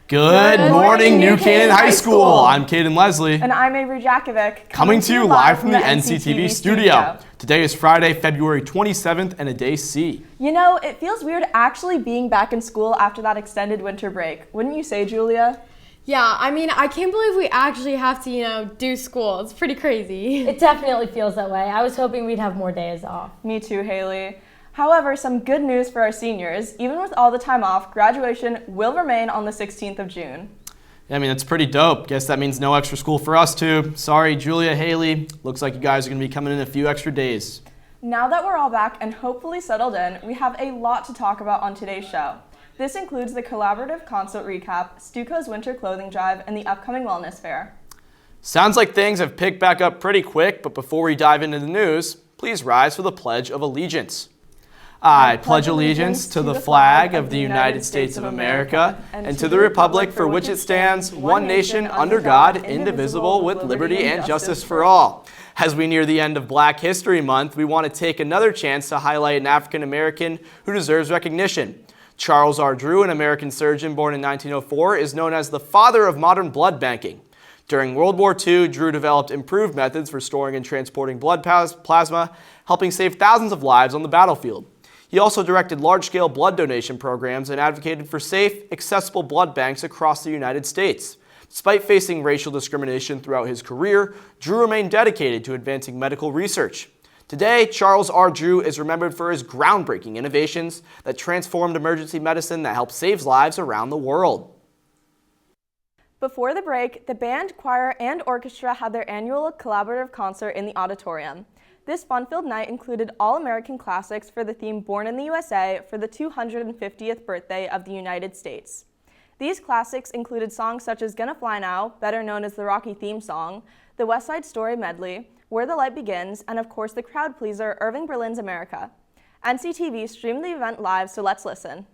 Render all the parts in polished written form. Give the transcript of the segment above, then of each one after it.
Good morning, New Canaan High School. I'm Caden Leslie. And I'm Avery Jakovic. Coming to you live from the NCTV studio. Today is Friday, February 27th, and a day C. You know, it feels weird actually being back in school after that extended winter break. Wouldn't you say, Julia? Yeah, I mean, I can't believe we actually have to, do school. It's pretty crazy. It definitely feels that way. I was hoping we'd have more days off. Me too, Haley. However, some good news for our seniors. Even with all the time off, graduation will remain on the 16th of June. Yeah, I mean, that's pretty dope. Guess that means no extra school for us too. Sorry, Julia, Haley. Looks like you guys are going to be coming in a few extra days. Now that we're all back and hopefully settled in, we have a lot to talk about on today's show. This includes the collaborative concert recap, Stuco's winter clothing drive, and the upcoming wellness fair. Sounds like things have picked back up pretty quick, but before we dive into the news, please rise for the Pledge of Allegiance. I pledge allegiance to the flag of the United States of America and to the republic for which it stands, one nation, under God, indivisible, with liberty and justice for all. As we near the end of Black History Month, we want to take another chance to highlight an African American who deserves recognition. Charles R. Drew, an American surgeon born in 1904, is known as the father of modern blood banking. During World War II, Drew developed improved methods for storing and transporting blood plasma, helping save thousands of lives on the battlefield. He also directed large-scale blood donation programs and advocated for safe, accessible blood banks across the United States. Despite facing racial discrimination throughout his career, Drew remained dedicated to advancing medical research. Today, Charles R. Drew is remembered for his groundbreaking innovations that transformed emergency medicine that helped save lives around the world. Before the break, the band, choir, and orchestra had their annual collaborative concert in the auditorium. This fun-filled night included all-American classics for the theme Born in the USA for the 250th birthday of the United States. These classics included songs such as Gonna Fly Now, better known as the Rocky theme song, the West Side Story medley, Where the Light Begins, and of course the crowd pleaser Irving Berlin's America. NCTV streamed the event live, so let's listen.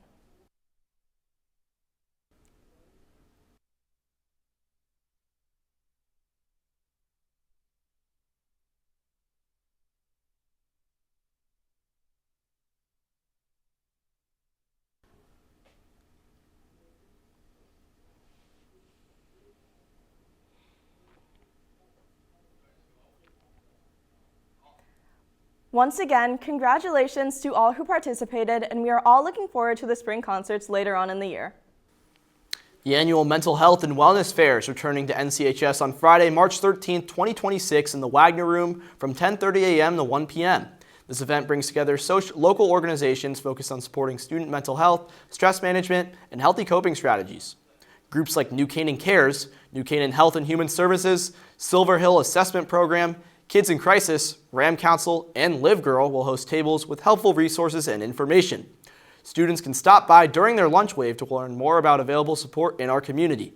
Once again, congratulations to all who participated, and we are all looking forward to the spring concerts later on in the year. The annual Mental Health and Wellness Fair is returning to NCHS on Friday, March 13, 2026 in the Wagner Room from 10:30 a.m. to 1 p.m. This event brings together local organizations focused on supporting student mental health, stress management, and healthy coping strategies. Groups like New Canaan Cares, New Canaan Health and Human Services, Silver Hill Assessment Program, Kids in Crisis, Ram Council, and Live Girl will host tables with helpful resources and information. Students can stop by during their lunch wave to learn more about available support in our community.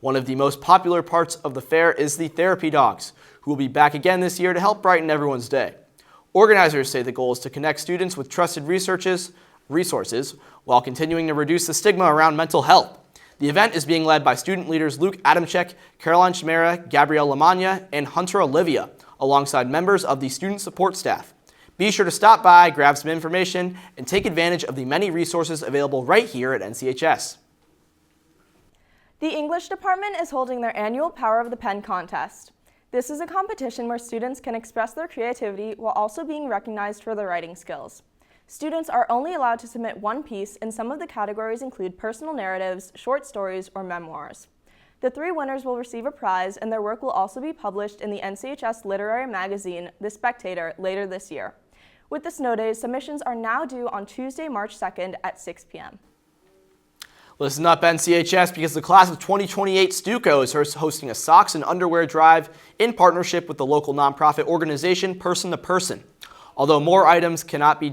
One of the most popular parts of the fair is the therapy dogs, who will be back again this year to help brighten everyone's day. Organizers say the goal is to connect students with trusted resources while continuing to reduce the stigma around mental health. The event is being led by student leaders Luke Adamczyk, Caroline Chimera, Gabrielle Lamagna, and Hunter Olivia, alongside members of the student support staff. Be sure to stop by, grab some information, and take advantage of the many resources available right here at NCHS. The English department is holding their annual Power of the Pen contest. This is a competition where students can express their creativity while also being recognized for their writing skills. Students are only allowed to submit one piece, and some of the categories include personal narratives, short stories, or memoirs. The 3 winners will receive a prize, and their work will also be published in the NCHS literary magazine, The Spectator, later this year. With the snow days, submissions are now due on Tuesday, March 2nd at 6 p.m. Listen up, NCHS, because the class of 2028 Stuco is hosting a socks and underwear drive in partnership with the local nonprofit organization Person to Person. Although most items can be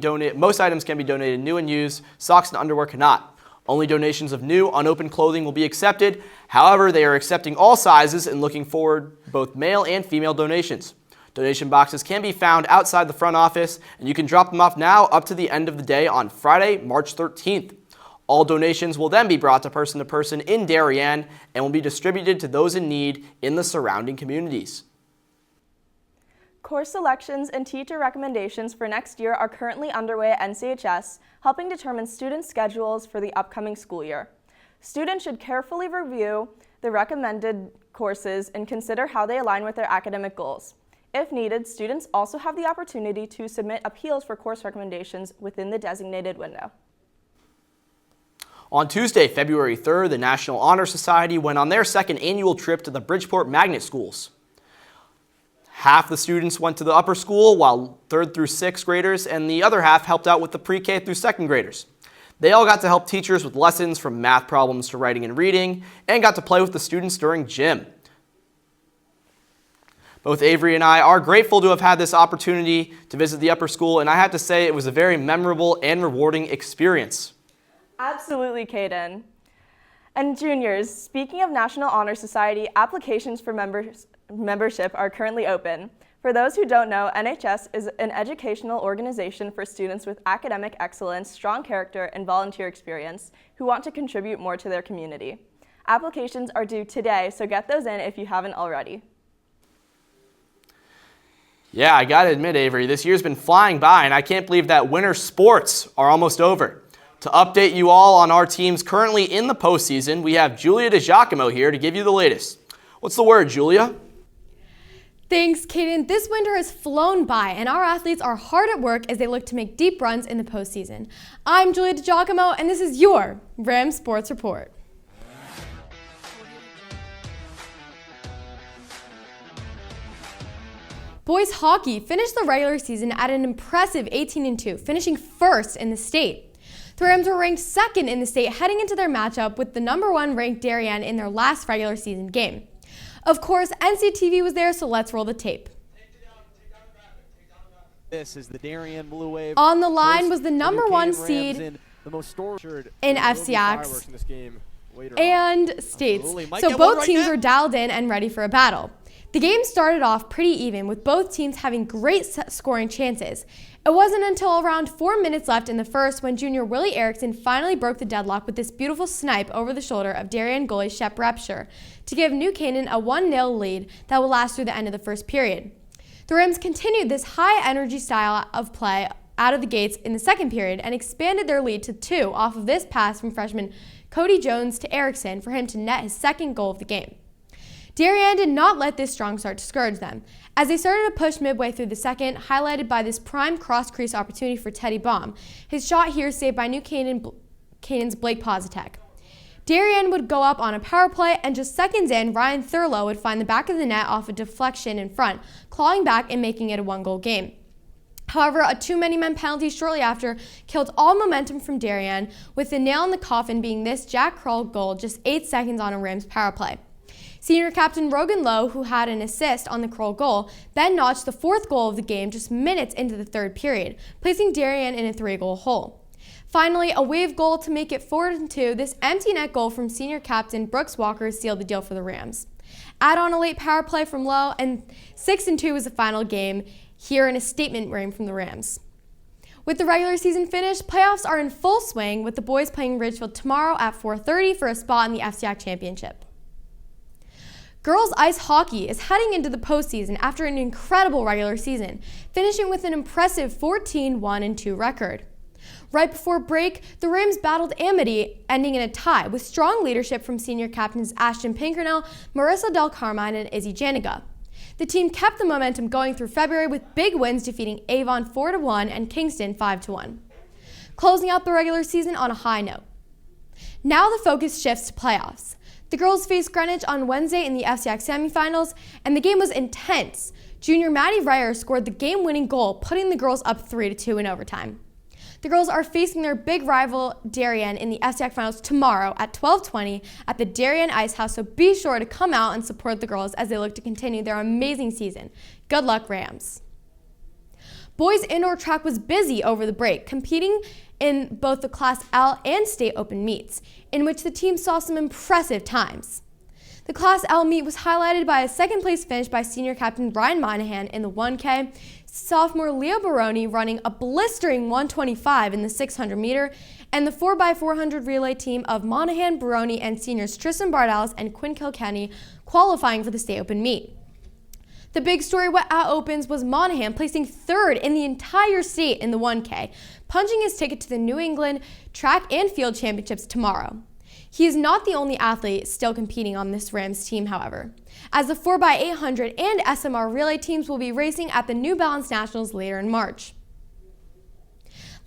donated new and used, socks and underwear cannot. Only donations of new, unopened clothing will be accepted. However, they are accepting all sizes and looking forward both male and female donations. Donation boxes can be found outside the front office, and you can drop them off now up to the end of the day on Friday, March 13th. All donations will then be brought to Person in Darien and will be distributed to those in need in the surrounding communities. Course selections and teacher recommendations for next year are currently underway at NCHS, helping determine student schedules for the upcoming school year. Students should carefully review the recommended courses and consider how they align with their academic goals. If needed, students also have the opportunity to submit appeals for course recommendations within the designated window. On Tuesday, February 3rd, the National Honor Society went on their second annual trip to the Bridgeport Magnet Schools. Half the students went to the upper school, while 3rd through 6th graders and the other half helped out with the pre-K through 2nd graders. They all got to help teachers with lessons from math problems to writing and reading, and got to play with the students during gym. Both Avery and I are grateful to have had this opportunity to visit the upper school, and I have to say it was a very memorable and rewarding experience. Absolutely, Caden. And juniors, speaking of National Honor Society, applications for membership are currently open. For those who don't know, NHS is an educational organization for students with academic excellence, strong character, and volunteer experience who want to contribute more to their community. Applications are due today, so get those in if you haven't already. Yeah, I gotta admit, Avery, this year's been flying by, and I can't believe that winter sports are almost over. To update you all on our teams currently in the postseason, we have Julia DiGiacomo here to give you the latest. What's the word, Julia? Thanks, Caden. This winter has flown by, and our athletes are hard at work as they look to make deep runs in the postseason. I'm Julia DiGiacomo, and this is your Rams Sports Report. Boys hockey finished the regular season at an impressive 18-2, finishing first in the state. The Rams were ranked second in the state heading into their matchup with the #1 ranked Darien in their last regular season game. Of course, NCTV was there, so let's roll the tape. This is the Darien Blue Wave. On the line was the #1 seed in FCX and states, so both teams were dialed in and ready for a battle. The game started off pretty even, with both teams having great scoring chances. It wasn't until around 4 minutes left in the first when junior Willie Erickson finally broke the deadlock with this beautiful snipe over the shoulder of Darien goalie Shep Repsher to give New Canaan a 1-0 lead that will last through the end of the first period. The Rams continued this high-energy style of play out of the gates in the second period and expanded their lead to 2 off of this pass from freshman Cody Jones to Erickson for him to net his second goal of the game. Darien did not let this strong start discourage them, as they started to push midway through the second, highlighted by this prime cross-crease opportunity for Teddy Baum. His shot here saved by New Canaan's Blake Positek. Darien would go up on a power play, and just seconds in, Ryan Thurlow would find the back of the net off a deflection in front, clawing back and making it a 1-goal game. However, a too-many-men penalty shortly after killed all momentum from Darien, with the nail in the coffin being this Jack Kroll goal just 8 seconds on a Rams power play. Senior captain Rogan Lowe, who had an assist on the Kroll goal, then notched the 4th goal of the game just minutes into the third period, placing Darien in a 3-goal hole. Finally, a wave goal to make it 4-2, this empty net goal from senior captain Brooks Walker sealed the deal for the Rams. Add on a late power play from Lowe, and 6-2 was the final game, here in a statement game from the Rams. With the regular season finished, playoffs are in full swing, with the boys playing Ridgefield tomorrow at 4:30 for a spot in the FCX Championship. Girls ice hockey is heading into the postseason after an incredible regular season, finishing with an impressive 14-1-2 record. Right before break, the Rams battled Amity, ending in a tie, with strong leadership from senior captains Ashton Pinkernell, Marissa Del Carmine, and Izzy Janiga. The team kept the momentum going through February with big wins defeating Avon 4-1 and Kingston 5-1. Closing out the regular season on a high note. Now the focus shifts to playoffs. The girls faced Greenwich on Wednesday in the FCX semifinals, and the game was intense. Junior Maddie Ryer scored the game-winning goal, putting the girls up 3-2 in overtime. The girls are facing their big rival Darien in the FCX finals tomorrow at 12:20 at the Darien Ice House, so be sure to come out and support the girls as they look to continue their amazing season. Good luck, Rams. Boys indoor track was busy over the break, competing in both the Class L and State Open meets, in which the team saw some impressive times. The Class L meet was highlighted by a second-place finish by senior captain Ryan Monahan in the 1K, sophomore Leo Baroni running a blistering 1:25 in the 600-meter, and the 4x400 relay team of Monahan, Baroni, and seniors Tristan Bardalis and Quinn Kilkenny qualifying for the State Open meet. The big story at Opens was Monahan placing 3rd in the entire state in the 1K, punching his ticket to the New England Track and Field Championships tomorrow. He is not the only athlete still competing on this Rams team, however, as the 4x800 and SMR relay teams will be racing at the New Balance Nationals later in March.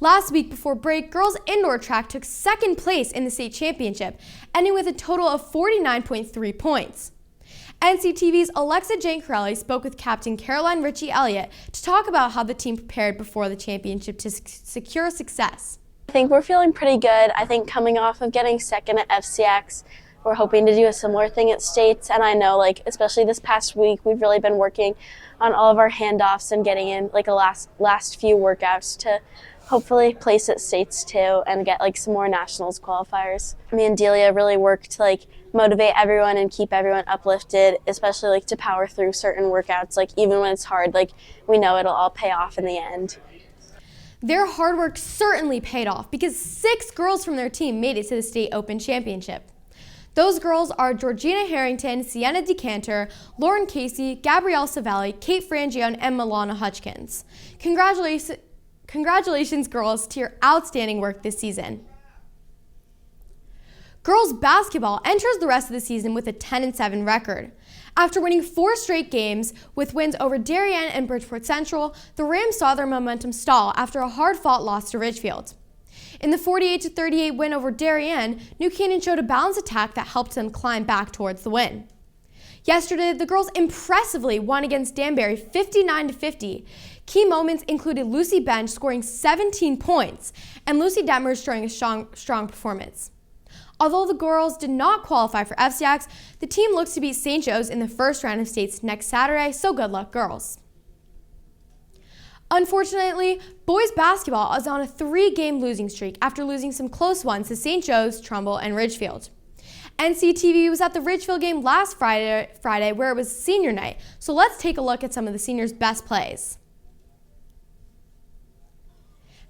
Last week before break, girls indoor track took second place in the state championship, ending with a total of 49.3 points. NCTV's Alexa Giancarelli spoke with Captain Caroline Ritchie Elliott to talk about how the team prepared before the championship to secure success. I think we're feeling pretty good. I think coming off of getting second at FCX, we're hoping to do a similar thing at States, and I know, especially this past week, we've really been working on all of our handoffs and getting in a last few workouts to hopefully place at States too and get some more nationals qualifiers. Me and Delia really work to motivate everyone and keep everyone uplifted, especially to power through certain workouts. Even when it's hard, we know it'll all pay off in the end. Their hard work certainly paid off because 6 girls from their team made it to the State Open Championship. Those girls are Georgina Harrington, Sienna Decanter, Lauren Casey, Gabrielle Savelli, Kate Frangione, and Milana Hutchkins. Congratulations, girls, to your outstanding work this season. Girls basketball enters the rest of the season with a 10-7 record. After winning 4 straight games with wins over Darien and Bridgeport Central, the Rams saw their momentum stall after a hard-fought loss to Ridgefield. In the 48-38 win over Darien, New Canaan showed a balanced attack that helped them climb back towards the win. Yesterday, the girls impressively won against Danbury 59-50. Key moments included Lucy Bench scoring 17 points and Lucy Detmers showing a strong performance. Although the girls did not qualify for FCX, the team looks to beat St. Joe's in the first round of states next Saturday, so good luck, girls. Unfortunately, boys basketball is on a 3-game losing streak after losing some close ones to St. Joe's, Trumbull, and Ridgefield. NCTV was at the Ridgefield game last Friday where it was senior night, so let's take a look at some of the seniors' best plays.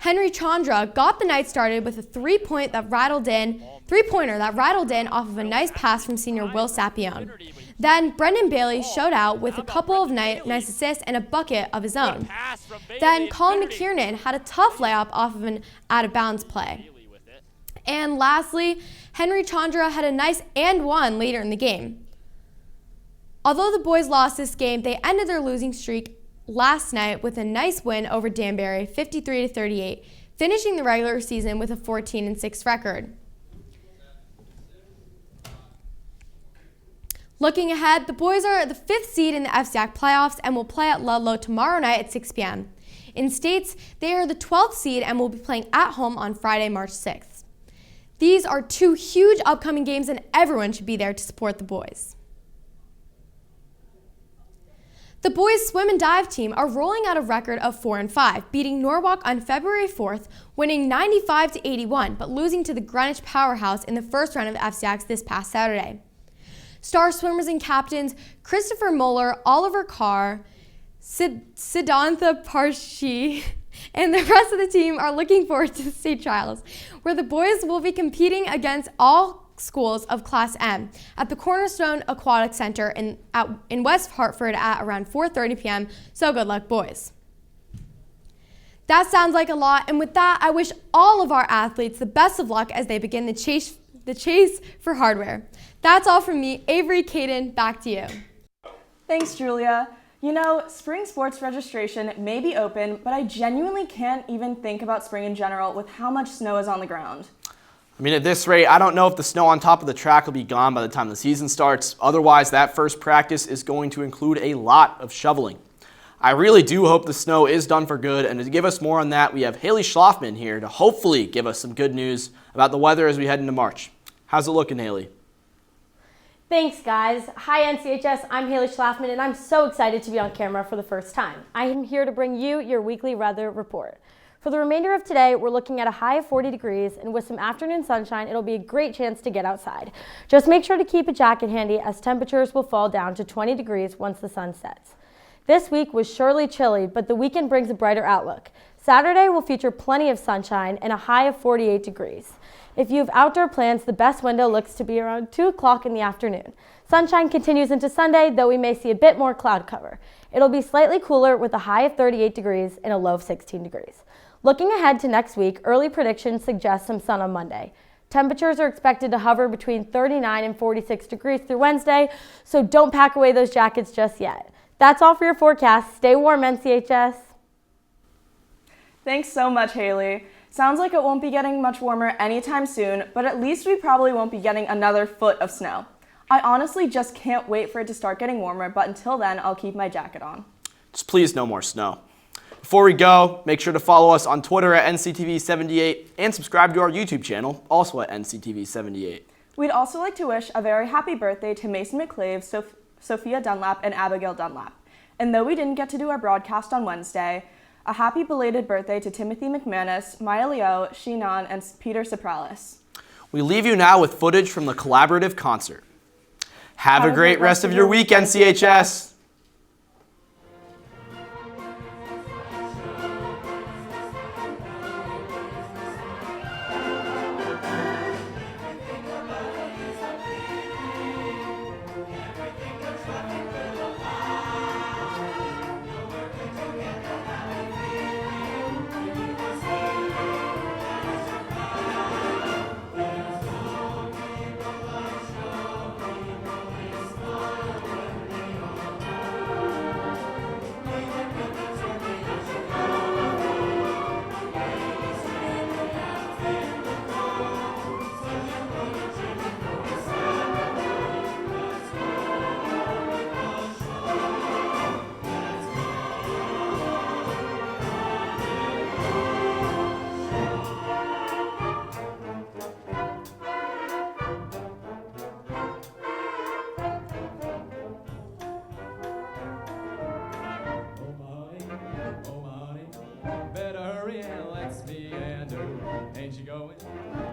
Henry Chandra got the night started with a three-pointer that rattled in off of a nice pass from senior Will Sapione. Then Brendan Bailey showed out with a couple of nice assists and a bucket of his own. Then Colin McKiernan had a tough layup off of an out-of-bounds play. And lastly, Henry Chandra had a nice and one later in the game. Although the boys lost this game, they ended their losing streak last night with a nice win over Danbury, 53-38, finishing the regular season with a 14-6 record. Looking ahead, the boys are the 5th seed in the FCAC playoffs and will play at Ludlow tomorrow night at 6 p.m. In states, they are the 12th seed and will be playing at home on Friday, March 6th. These are 2 huge upcoming games and everyone should be there to support the boys. The boys swim and dive team are rolling out a record of 4-5, beating Norwalk on February 4th, winning 95-81, but losing to the Greenwich Powerhouse in the first round of the FCACs this past Saturday. Star swimmers and captains Christopher Moeller, Oliver Carr, Siddhantha Parshi, and the rest of the team are looking forward to the state trials, where the boys will be competing against all schools of Class M at the Cornerstone Aquatic Center in West Hartford at around 4:30 p.m. So good luck, boys. That sounds like a lot, and with that, I wish all of our athletes the best of luck as they begin the chase for hardware. That's all from me. Avery, Caden, back to you. Thanks, Julia. You know, spring sports registration may be open, but I genuinely can't even think about spring in general with how much snow is on the ground. I mean, at this rate, I don't know if the snow on top of the track will be gone by the time the season starts. Otherwise, that first practice is going to include a lot of shoveling. I really do hope the snow is done for good, and to give us more on that, we have Haley Schlafman here to hopefully give us some good news about the weather as we head into March. How's it looking, Haley? Thanks, guys. Hi, NCHS. I'm Haley Schlafman, and I'm so excited to be on camera for the first time. I am here to bring you your weekly weather report. For the remainder of today, we're looking at a high of 40 degrees, and with some afternoon sunshine, it'll be a great chance to get outside. Just make sure to keep a jacket handy as temperatures will fall down to 20 degrees once the sun sets. This week was surely chilly, but the weekend brings a brighter outlook. Saturday will feature plenty of sunshine and a high of 48 degrees. If you have outdoor plans, the best window looks to be around 2 o'clock in the afternoon. Sunshine continues into Sunday, though we may see a bit more cloud cover. It'll be slightly cooler with a high of 38 degrees and a low of 16 degrees. Looking ahead to next week, early predictions suggest some sun on Monday. Temperatures are expected to hover between 39 and 46 degrees through Wednesday, so don't pack away those jackets just yet. That's all for your forecast. Stay warm, NCHS. Thanks so much, Haley. Sounds like it won't be getting much warmer anytime soon, but at least we probably won't be getting another foot of snow. I honestly just can't wait for it to start getting warmer, but until then, I'll keep my jacket on. Just please no more snow. Before we go, make sure to follow us on Twitter at NCTV78 and subscribe to our YouTube channel, also at NCTV78. We'd also like to wish a very happy birthday to Mason McClave, Sophia Dunlap, and Abigail Dunlap. And though we didn't get to do our broadcast on Wednesday, a happy belated birthday to Timothy McManus, Maya Leo, Sheenan, and Peter Sopralis. We leave you now with footage from the collaborative concert. Have a great rest of your week, NCHS!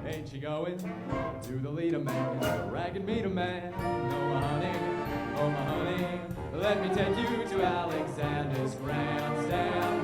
Ain't you going to the leader man, the ragged meter man? Oh my honey, let me take you to Alexander's grandstand.